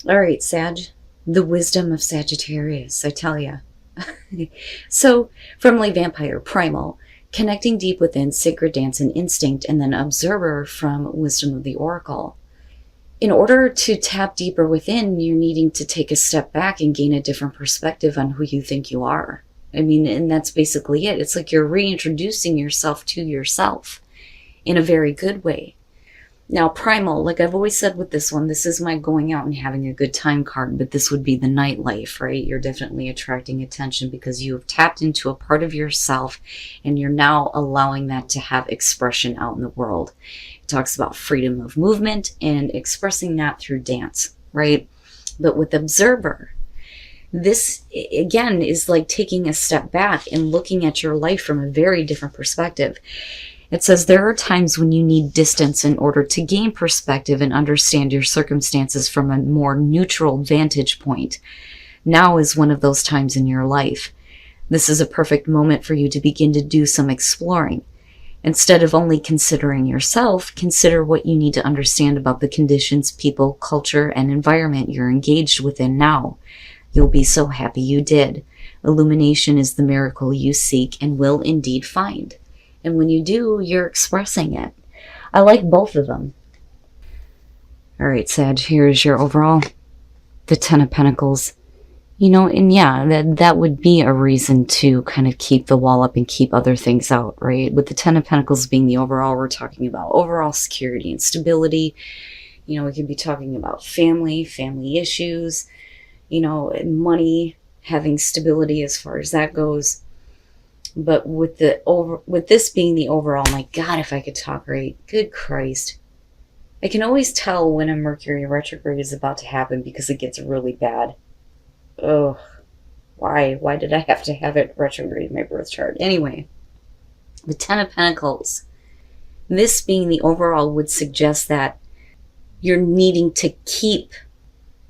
All right, Sag, the wisdom of Sagittarius, I tell ya. So, friendly vampire, primal, connecting deep within, sacred dance and instinct, and then observer from wisdom of the oracle. In order to tap deeper within, you're needing to take a step back and gain a different perspective on who you think you are. I mean, and that's basically it. It's like you're reintroducing yourself to yourself in a very good way. Now, primal, like I've always said with this one, this is my going out and having a good time card, but this would be the nightlife, right? You're definitely attracting attention because you have tapped into a part of yourself and you're now allowing that to have expression out in the world. It talks about freedom of movement and expressing that through dance, right? But with observer, this again is like taking a step back and looking at your life from a very different perspective. It says there are times when you need distance in order to gain perspective and understand your circumstances from a more neutral vantage point. Now is one of those times in your life. This is a perfect moment for you to begin to do some exploring. Instead of only considering yourself, consider what you need to understand about the conditions, people, culture, and environment you're engaged within now. You'll be so happy you did. Illumination is the miracle you seek and will indeed find. And when you do, you're expressing it. I like both of them. All right, Sag, here's your overall. The Ten of Pentacles. You know, and yeah, that would be a reason to kind of keep the wall up and keep other things out, right? With the Ten of Pentacles being the overall, we're talking about overall security and stability. You know, we could be talking about family issues, you know, money, having stability as far as that goes. But with this being the overall, my God, if I could talk right, good Christ. I can always tell when a Mercury retrograde is about to happen because it gets really bad. Ugh. Why? Why did I have to have it retrograde in my birth chart? Anyway, the Ten of Pentacles. This being the overall would suggest that you're needing to keep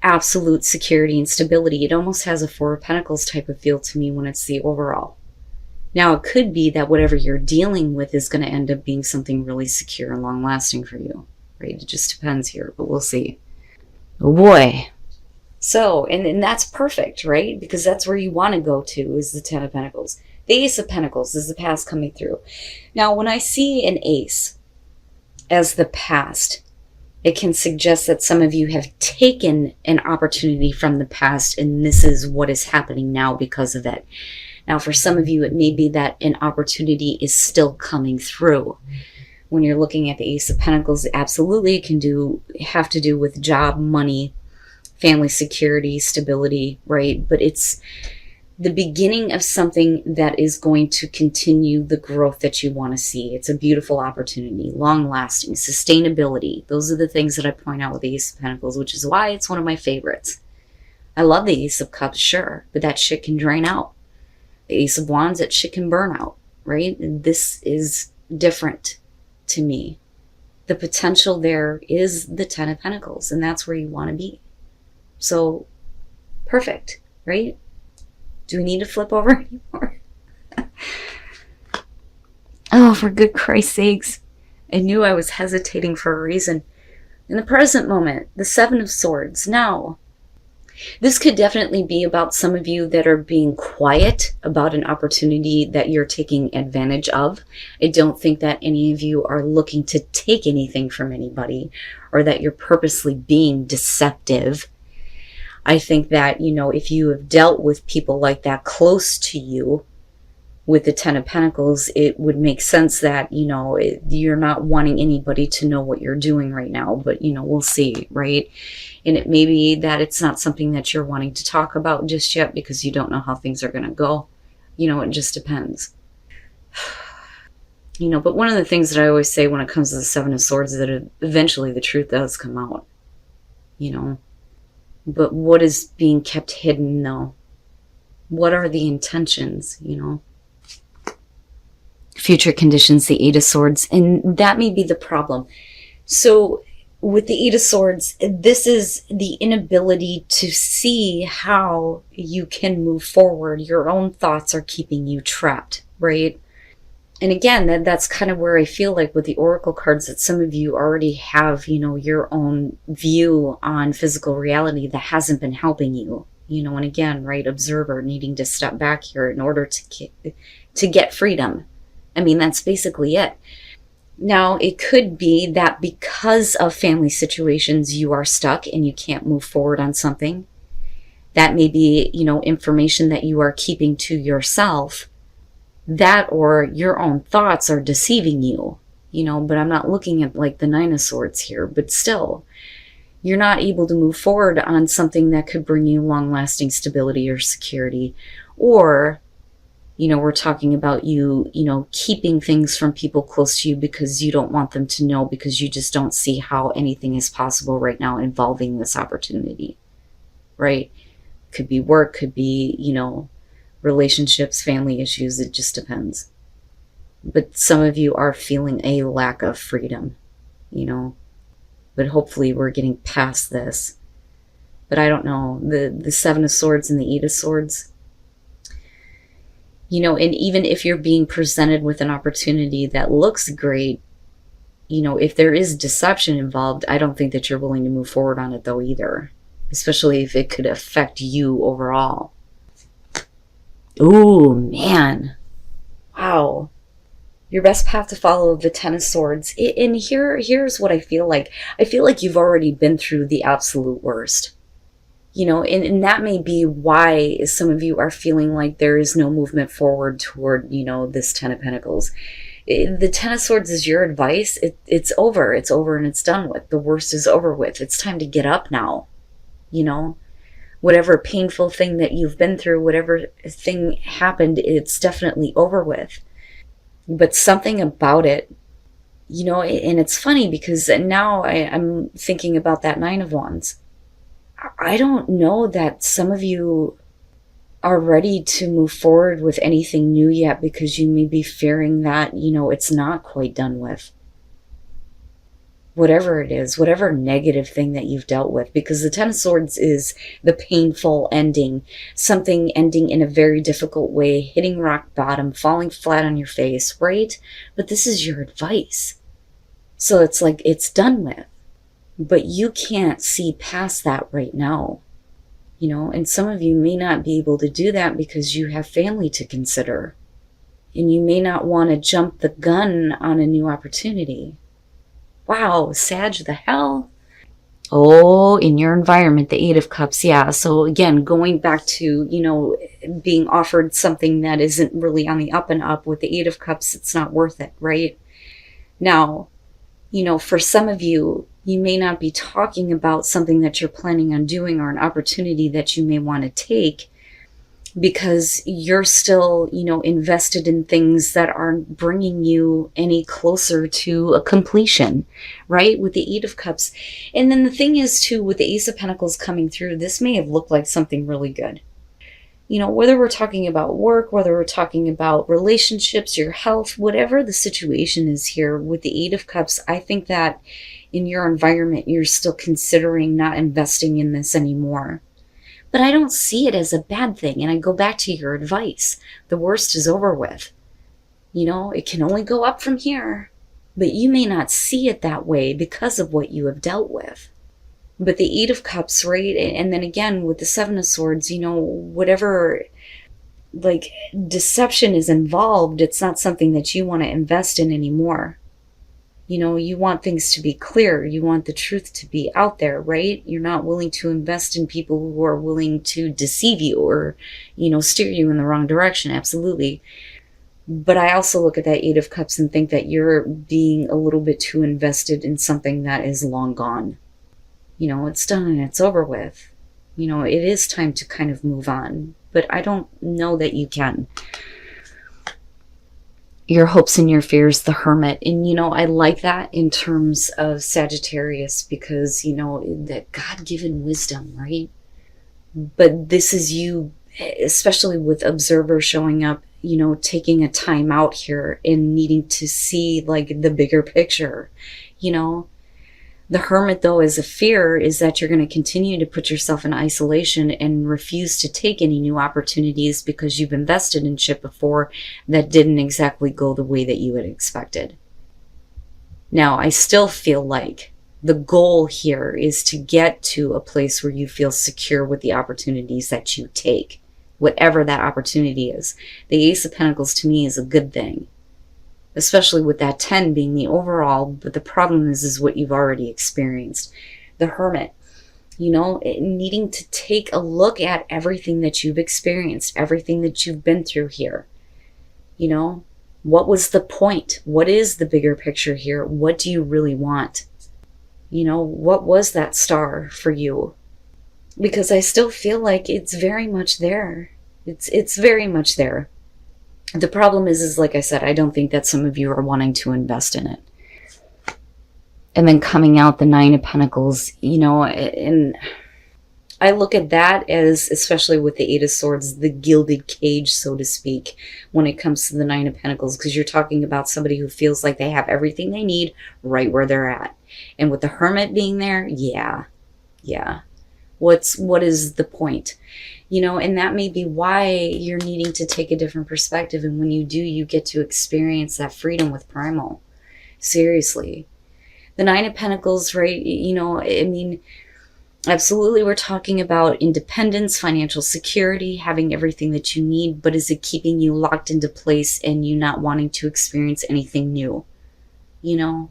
absolute security and stability. It almost has a Four of Pentacles type of feel to me when it's the overall. Now, it could be that whatever you're dealing with is going to end up being something really secure and long-lasting for you, right? It just depends here, but we'll see. Oh, boy. So, and that's perfect, right? Because that's where you want to go to is the Ten of Pentacles. The Ace of Pentacles is the past coming through. Now, when I see an ace as the past, it can suggest that some of you have taken an opportunity from the past, and this is what is happening now because of it. Now, for some of you, it may be that an opportunity is still coming through. When you're looking at the Ace of Pentacles, absolutely it can have to do with job, money, family security, stability, right? But it's the beginning of something that is going to continue the growth that you want to see. It's a beautiful opportunity, long-lasting, sustainability. Those are the things that I point out with the Ace of Pentacles, which is why it's one of my favorites. I love the Ace of Cups, sure, but that shit can drain out. The Ace of Wands, that shit can burn out, right? And this is different to me. The potential there is the Ten of Pentacles, and that's where you want to be. So, perfect, right? Do we need to flip over anymore? Oh, for good Christ's sakes. I knew I was hesitating for a reason. In the present moment, the Seven of Swords. Now, this could definitely be about some of you that are being quiet about an opportunity that you're taking advantage of. I don't think that any of you are looking to take anything from anybody or that you're purposely being deceptive. I think that, you know, if you have dealt with people like that close to you with the Ten of Pentacles, it would make sense that, you know, you're not wanting anybody to know what you're doing right now, but, you know, we'll see, right? And it may be that it's not something that you're wanting to talk about just yet because you don't know how things are going to go. You know, it just depends. You know, but one of the things that I always say when it comes to the Seven of Swords is that eventually the truth does come out, you know. But what is being kept hidden, though? What are the intentions, you know? Future conditions, the Eight of Swords, and that may be the problem. So with the Eight of Swords, this is the inability to see how you can move forward. Your own thoughts are keeping you trapped, right? And again, that's kind of where I feel like with the oracle cards that some of you already have, your own view on physical reality that hasn't been helping you. And again, right, observer needing to step back here in order to get freedom. I mean, that's basically it. Now, it could be that because of family situations, you are stuck and you can't move forward on something. That may be, information that you are keeping to yourself. That or your own thoughts are deceiving you, but I'm not looking at like the Nine of Swords here, but still, you're not able to move forward on something that could bring you long-lasting stability or security. Or, we're talking about you, keeping things from people close to you because you don't want them to know, because you just don't see how anything is possible right now involving this opportunity, right? Could be work, could be, relationships, family issues, it just depends. But some of you are feeling a lack of freedom, but hopefully we're getting past this. But I don't know, the Seven of Swords and the Eight of Swords, and even if you're being presented with an opportunity that looks great, if there is deception involved, I don't think that you're willing to move forward on it though either, especially if it could affect you overall. Oh man, wow. Your best path to follow, the Ten of Swords. And here's what I feel like. I feel like you've already been through the absolute worst. And that may be why some of you are feeling like there is no movement forward toward, this Ten of Pentacles. The Ten of Swords is your advice. It's over. It's over and it's done with. The worst is over with. It's time to get up now. Whatever painful thing that you've been through, whatever thing happened, it's definitely over with. But something about it, and it's funny because now I'm thinking about that Nine of Wands. I don't know that some of you are ready to move forward with anything new yet, because you may be fearing that, it's not quite done with. Whatever it is, whatever negative thing that you've dealt with, because the Ten of Swords is the painful ending, something ending in a very difficult way, hitting rock bottom, falling flat on your face, right? But this is your advice. So it's like it's done with. But you can't see past that right now. And some of you may not be able to do that because you have family to consider. And you may not want to jump the gun on a new opportunity. Wow, Sag, the hell? Oh, in your environment, the Eight of Cups, yeah. So again, going back to, being offered something that isn't really on the up and up with the Eight of Cups, it's not worth it, right? Now, for some of you, you may not be talking about something that you're planning on doing or an opportunity that you may want to take, because you're still, invested in things that aren't bringing you any closer to a completion, right? With the Eight of Cups. And then the thing is too, with the Ace of Pentacles coming through, this may have looked like something really good. Whether we're talking about work, whether we're talking about relationships, your health, whatever the situation is here with the Eight of Cups, I think that in your environment, you're still considering not investing in this anymore. But I don't see it as a bad thing. And I go back to your advice. The worst is over with. It can only go up from here. But you may not see it that way because of what you have dealt with. But the Eight of Cups, right? And then again, with the Seven of Swords, whatever deception is involved, it's not something that you want to invest in anymore. You want things to be clear. You want the truth to be out there, right? You're not willing to invest in people who are willing to deceive you or, steer you in the wrong direction. Absolutely. But I also look at that Eight of Cups and think that you're being a little bit too invested in something that is long gone. It's done and it's over with. It is time to kind of move on. But I don't know that you can. Your hopes and your fears, the Hermit. And, I like that in terms of Sagittarius because, that God-given wisdom, right? But this is you, especially with Observer showing up, taking a time out here and needing to see, the bigger picture, The Hermit, though, as a fear is that you're going to continue to put yourself in isolation and refuse to take any new opportunities because you've invested in shit before that didn't exactly go the way that you had expected. Now, I still feel like the goal here is to get to a place where you feel secure with the opportunities that you take, whatever that opportunity is. The Ace of Pentacles to me is a good thing, especially with that 10 being the overall, but the problem is what you've already experienced. The Hermit, you know, needing to take a look at everything that you've experienced, everything that you've been through here. You know, what was the point? What is the bigger picture here? What do you really want? You know, what was that star for you? Because I still feel like it's very much there. It's very much there. The problem is like I said, I don't think that some of you are wanting to invest in it. And then coming out the Nine of Pentacles, you know, and I look at that as, especially with the Eight of Swords, the gilded cage, so to speak, when it comes to the Nine of Pentacles, because you're talking about somebody who feels like they have everything they need right where they're at. And with the Hermit being there, yeah. What is the point? You know, and that may be why you're needing to take a different perspective. And when you do, you get to experience that freedom with Primal. Seriously. The Nine of Pentacles, right? You know, I mean, absolutely we're talking about independence, financial security, having everything that you need. But is it keeping you locked into place and you not wanting to experience anything new? You know?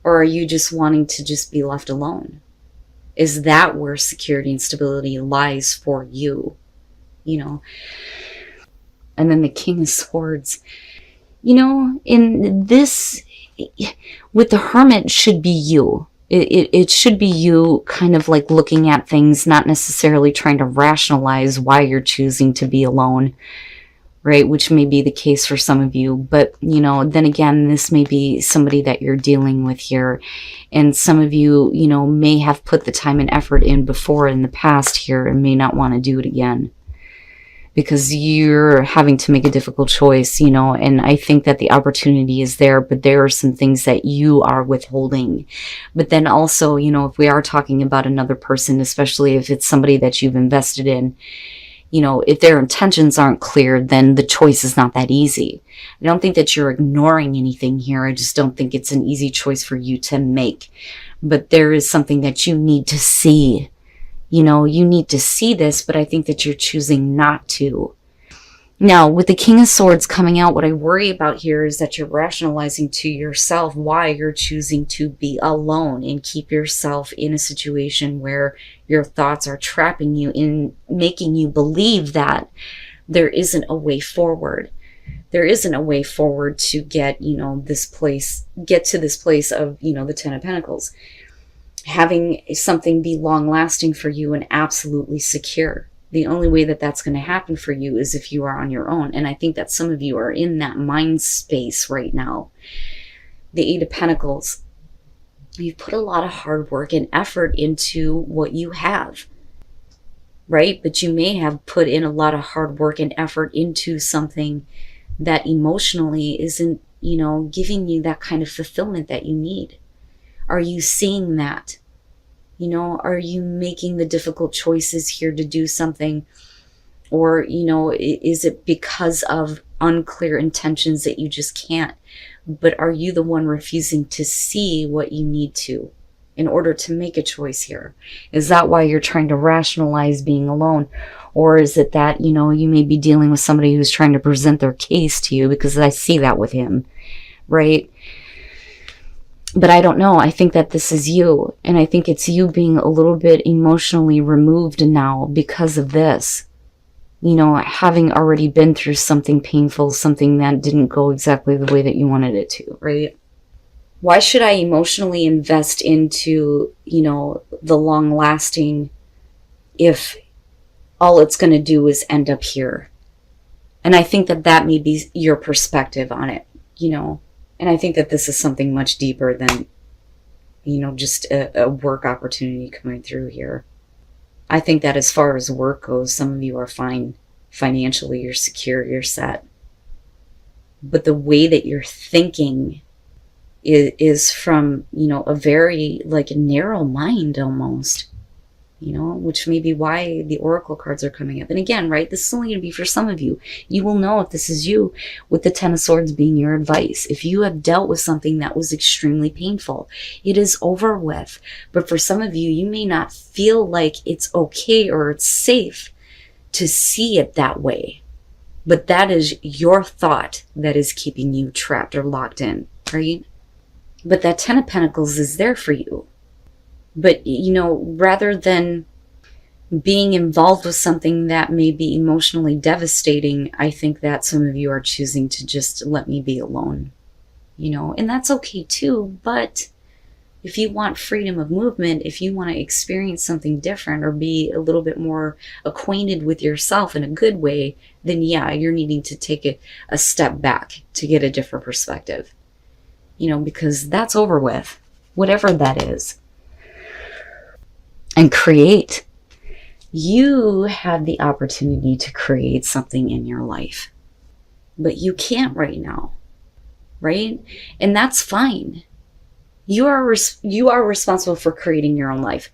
Or are you just wanting to just be left alone? Is that where security and stability lies for you? You know? And then the King of Swords. You know, in this, with the Hermit should be you. It should be you kind of like looking at things, not necessarily trying to rationalize why you're choosing to be alone. Right, which may be the case for some of you, but you know, then again, this may be somebody that you're dealing with here, and some of you, you know, may have put the time and effort in before in the past here and may not want to do it again because you're having to make a difficult choice, you know. And I think that the opportunity is there, but there are some things that you are withholding. But then also, you know, if we are talking about another person, especially if it's somebody that you've invested in, you know, if their intentions aren't clear, then the choice is not that easy. I don't think that you're ignoring anything here. I just don't think it's an easy choice for you to make. But there is something that you need to see. You know, you need to see this, but I think that you're choosing not to. Now, with the King of Swords coming out, what I worry about here is that you're rationalizing to yourself why you're choosing to be alone and keep yourself in a situation where your thoughts are trapping you in, making you believe that there isn't a way forward. There isn't a way forward to get, you know, get to this place of, you know, the Ten of Pentacles. Having something be long lasting for you and absolutely secure. The only way that that's going to happen for you is if you are on your own. And I think that some of you are in that mind space right now. The Eight of Pentacles. You've put a lot of hard work and effort into what you have. Right? But you may have put in a lot of hard work and effort into something that emotionally isn't, you know, giving you that kind of fulfillment that you need. Are you seeing that? You know, are you making the difficult choices here to do something? Or, you know, is it because of unclear intentions that you just can't? But are you the one refusing to see what you need to in order to make a choice here? Is that why you're trying to rationalize being alone? Or is it that, you know, you may be dealing with somebody who's trying to present their case to you? Because I see that with him, right? But I don't know. I think that this is you. And I think it's you being a little bit emotionally removed now because of this. You know, having already been through something painful, something that didn't go exactly the way that you wanted it to, right? Why should I emotionally invest into, you know, the long lasting if all it's going to do is end up here? And I think that that may be your perspective on it, you know. And I think that this is something much deeper than, you know, just a work opportunity coming through here. I think that as far as work goes, some of you are fine financially, you're secure, you're set. But the way that you're thinking is from, you know, a very like narrow mind almost, you know, which may be why the oracle cards are coming up. And again, right, this is only going to be for some of you. You will know if this is you with the Ten of Swords being your advice. If you have dealt with something that was extremely painful, it is over with. But for some of you, you may not feel like it's okay or it's safe to see it that way. But that is your thought that is keeping you trapped or locked in, right? But that Ten of Pentacles is there for you. But, you know, rather than being involved with something that may be emotionally devastating, I think that some of you are choosing to just let me be alone, you know, and that's okay too. But if you want freedom of movement, if you want to experience something different or be a little bit more acquainted with yourself in a good way, then yeah, you're needing to take a step back to get a different perspective, you know, because that's over with, whatever that is. And create. You have the opportunity to create something in your life, but you can't right now, right? And that's fine. You are responsible for creating your own life.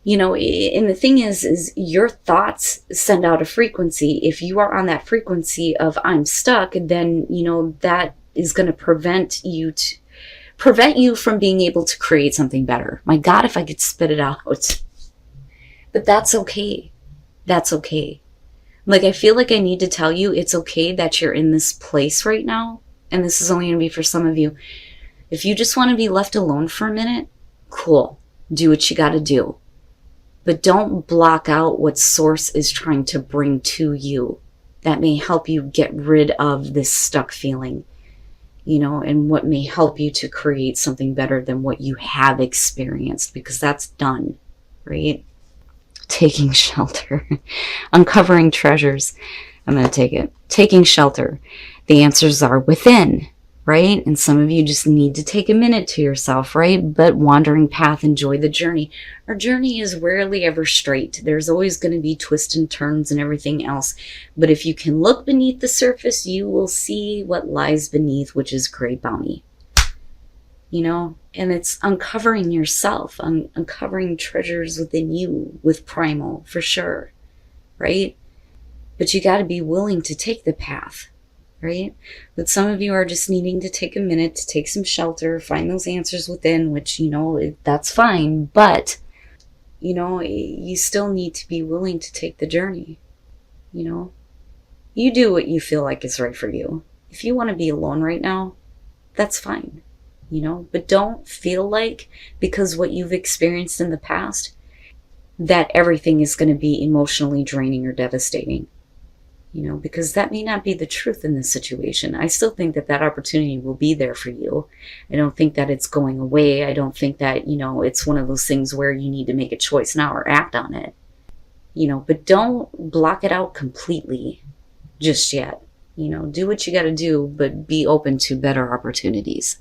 You know, and the thing is your thoughts send out a frequency. If you are on that frequency of I'm stuck, then, you know, that is going to prevent you from being able to create something better. My God, if I could spit it out. But that's okay. That's okay. Like, I feel like I need to tell you it's okay that you're in this place right now. And this is only going to be for some of you. If you just want to be left alone for a minute, cool. Do what you got to do. But don't block out what Source is trying to bring to you. That may help you get rid of this stuck feeling, you know, and what may help you to create something better than what you have experienced, because that's done, right? Taking shelter. Uncovering treasures. I'm going to take it. Taking shelter. The answers are within, right? And some of you just need to take a minute to yourself, right? But wandering path, enjoy the journey. Our journey is rarely ever straight. There's always going to be twists and turns and everything else. But if you can look beneath the surface, you will see what lies beneath, which is great bounty. You know, and it's uncovering yourself, uncovering treasures within you with primal, for sure, right? But you got to be willing to take the path, right? But some of you are just needing to take a minute to take some shelter, find those answers within, which, you know, that's fine. But, you know, you still need to be willing to take the journey, you know? You do what you feel like is right for you. If you want to be alone right now, that's fine. You know, but don't feel like because what you've experienced in the past that everything is going to be emotionally draining or devastating, you know, because that may not be the truth in this situation. I still think that that opportunity will be there for you. I don't think that it's going away. I don't think that, you know, it's one of those things where you need to make a choice now or act on it, you know, but don't block it out completely just yet. You know, do what you got to do, but be open to better opportunities.